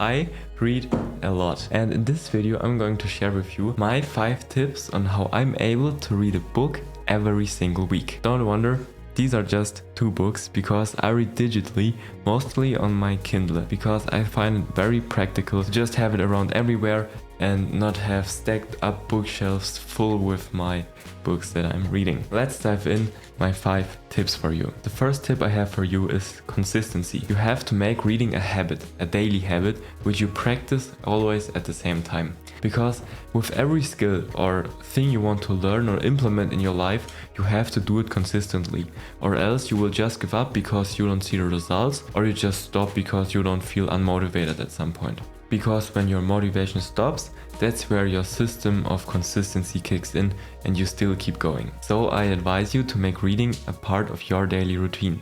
I read a lot, and in this video I'm going to share with you my 5 tips on how I'm able to read a book every single week. Don't wonder, these are just 2 books because I read digitally, mostly on my Kindle, because I find it very practical to just have it around everywhere and not have stacked up bookshelves full with my books that I'm reading. Let's dive in my 5 tips for you. The first tip I have for you is consistency. You have to make reading a habit, a daily habit, which you practice always at the same time. Because with every skill or thing you want to learn or implement in your life, you have to do it consistently, or else you will just give up because you don't see the results, or you just stop because you don't feel unmotivated at some point. Because when your motivation stops, that's where your system of consistency kicks in and you still keep going. So I advise you to make reading a part of your daily routine.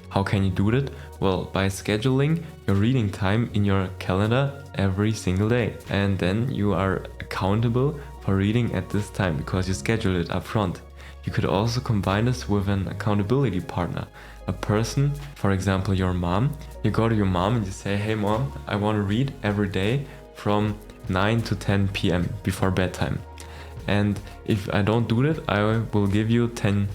How can you do that? Well, by scheduling your reading time in your calendar every single day. And then you are accountable for reading at this time because you schedule it up front. You could also combine this with an accountability partner, a person, for example your mom. You go to your mom and you say, hey mom, I want to read every day from 9 to 10 p.m. before bedtime. And if I don't do that, I will give you $10,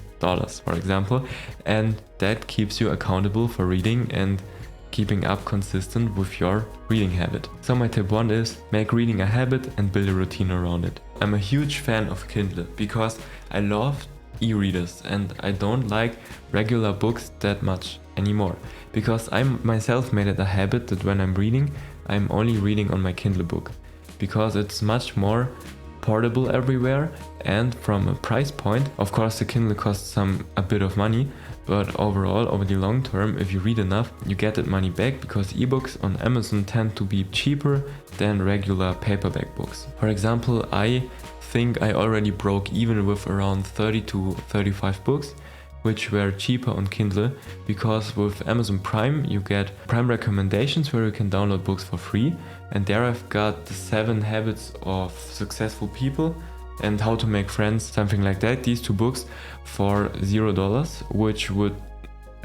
for example, and that keeps you accountable for reading and keeping up consistent with your reading habit. So my tip 1 is make reading a habit and build a routine around it. I'm a huge fan of Kindle because I love e-readers and I don't like regular books that much anymore, because I myself made it a habit that when I'm reading, I'm only reading on my Kindle book, because it's much more portable everywhere, and from a price point, of course the Kindle costs a bit of money, but overall over the long term, if you read enough, you get that money back, because ebooks on Amazon tend to be cheaper than regular paperback books. For example, I think I already broke even with around 30 to 35 books which were cheaper on Kindle, because with Amazon Prime you get Prime recommendations where you can download books for free, and there I've got the 7 habits of successful people and how to make friends, something like that, these 2 books for $0, which would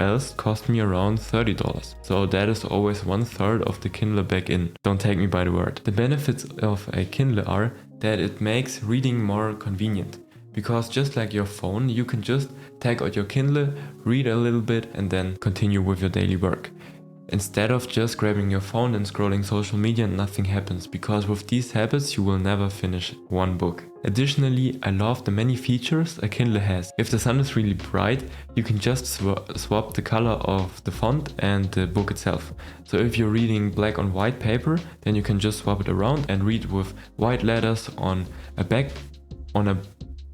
else cost me around $30. So that is always 1/3 of the Kindle back in. Don't take me by the word. The benefits of a Kindle are that it makes reading more convenient. Because just like your phone, you can just take out your Kindle, read a little bit and then continue with your daily work. Instead of just grabbing your phone and scrolling social media, nothing happens, because with these habits you will never finish one book. Additionally, I love the many features a Kindle has. If the sun is really bright, you can just swap the color of the font and the book itself. So if you're reading black on white paper, then you can just swap it around and read with white letters on a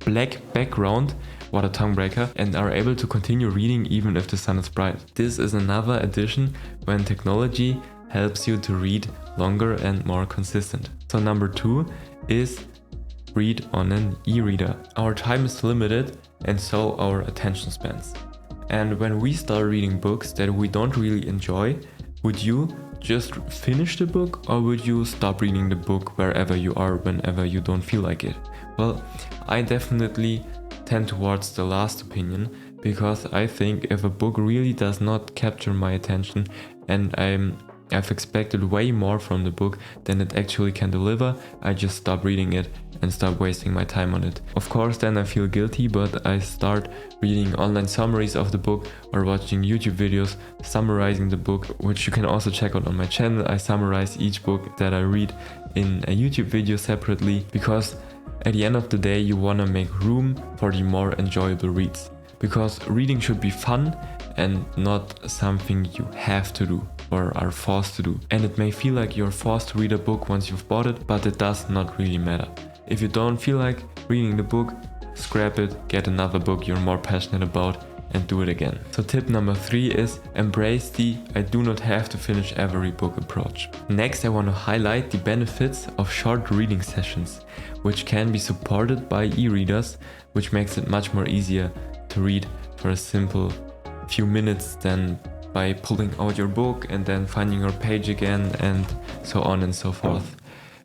black background, what a tongue breaker, and are able to continue reading even if the sun is bright. This is another addition when technology helps you to read longer and more consistent. So number 2 is read on an e-reader. Our time is limited and so our attention spans. And when we start reading books that we don't really enjoy, would you just finish the book, or would you stop reading the book wherever you are whenever you don't feel like it? Well, I definitely tend towards the last opinion, because I think if a book really does not capture my attention and I've expected way more from the book than it actually can deliver, I just stop reading it and stop wasting my time on it. Of course then I feel guilty, but I start reading online summaries of the book or watching YouTube videos summarizing the book, which you can also check out on my channel. I summarize each book that I read in a YouTube video separately, because at the end of the day you want to make room for the more enjoyable reads. Because reading should be fun and not something you have to do or are forced to do. And it may feel like you're forced to read a book once you've bought it, but it does not really matter. If you don't feel like reading the book, scrap it, get another book you're more passionate about and do it again. So tip number 3 is embrace the I do not have to finish every book approach. Next, I want to highlight the benefits of short reading sessions, which can be supported by e-readers, which makes it much more easier to read for a simple few minutes than by pulling out your book and then finding your page again and so on and so forth.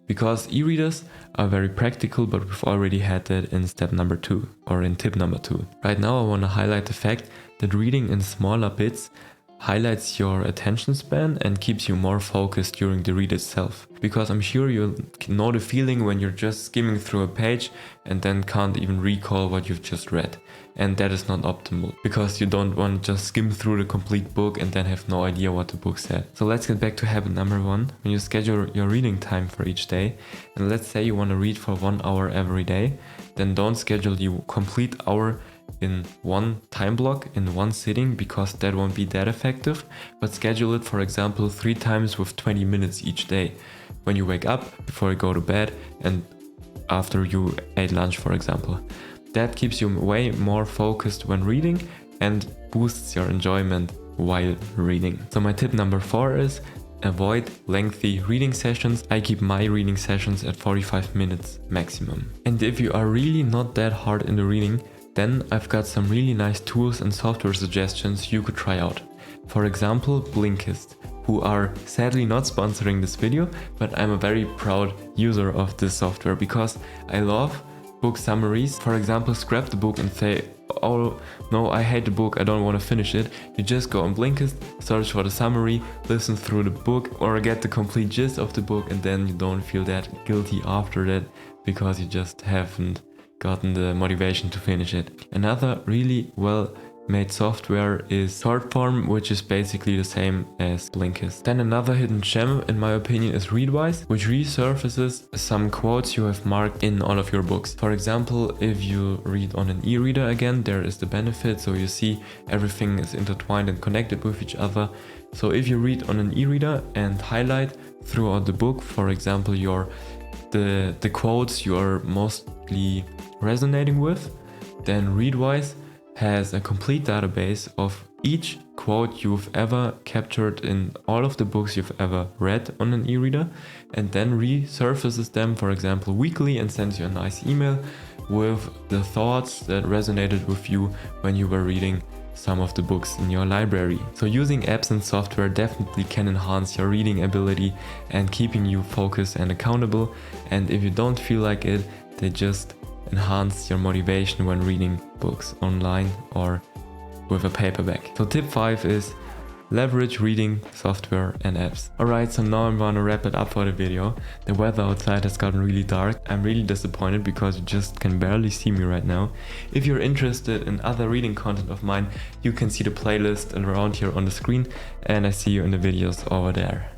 Because e-readers are very practical, but we've already had that in step number 2 or in tip number 2. Right now I want to highlight the fact that reading in smaller bits highlights your attention span and keeps you more focused during the read itself. Because I'm sure you know the feeling when you're just skimming through a page and then can't even recall what you've just read. And that is not optimal, because you don't want to just skim through the complete book and then have no idea what the book said. So let's get back to habit number 1. When you schedule your reading time for each day, and let's say you want to read for 1 hour every day, then don't schedule your complete hour in one time block in one sitting, because that won't be that effective, but schedule it, for example, 3 times with 20 minutes each day. When you wake up, before you go to bed, and after you ate lunch, for example. That keeps you way more focused when reading and boosts your enjoyment while reading. So my tip number 4 is avoid lengthy reading sessions. I keep my reading sessions at 45 minutes maximum. And if you are really not that hard into reading, then I've got some really nice tools and software suggestions you could try out. For example, Blinkist, who are sadly not sponsoring this video, but I'm a very proud user of this software because I love book summaries. For example, scrap the book and say, oh no, I hate the book, I don't want to finish it. You just go on Blinkist, search for the summary, listen through the book, or get the complete gist of the book, and then you don't feel that guilty after that because you just haven't gotten the motivation to finish it. Another really well made software is Shortform, which is basically the same as Blinkist. Then another hidden gem, in my opinion, is Readwise, which resurfaces some quotes you have marked in all of your books. For example, if you read on an e-reader again, there is the benefit, so you see everything is intertwined and connected with each other. So if you read on an e-reader and highlight throughout the book, for example, the quotes you are mostly resonating with, then Readwise has a complete database of each quote you've ever captured in all of the books you've ever read on an e-reader, and then resurfaces them, for example, weekly, and sends you a nice email with the thoughts that resonated with you when you were reading some of the books in your library. So using apps and software definitely can enhance your reading ability and keeping you focused and accountable. And if you don't feel like it, they just enhance your motivation when reading books online or with a paperback. So tip 5 is leverage reading software and apps. Alright, so now I'm gonna wrap it up for the video. The weather outside has gotten really dark. I'm really disappointed because you just can barely see me right now. If you're interested in other reading content of mine, you can see the playlist around here on the screen, and I see you in the videos over there.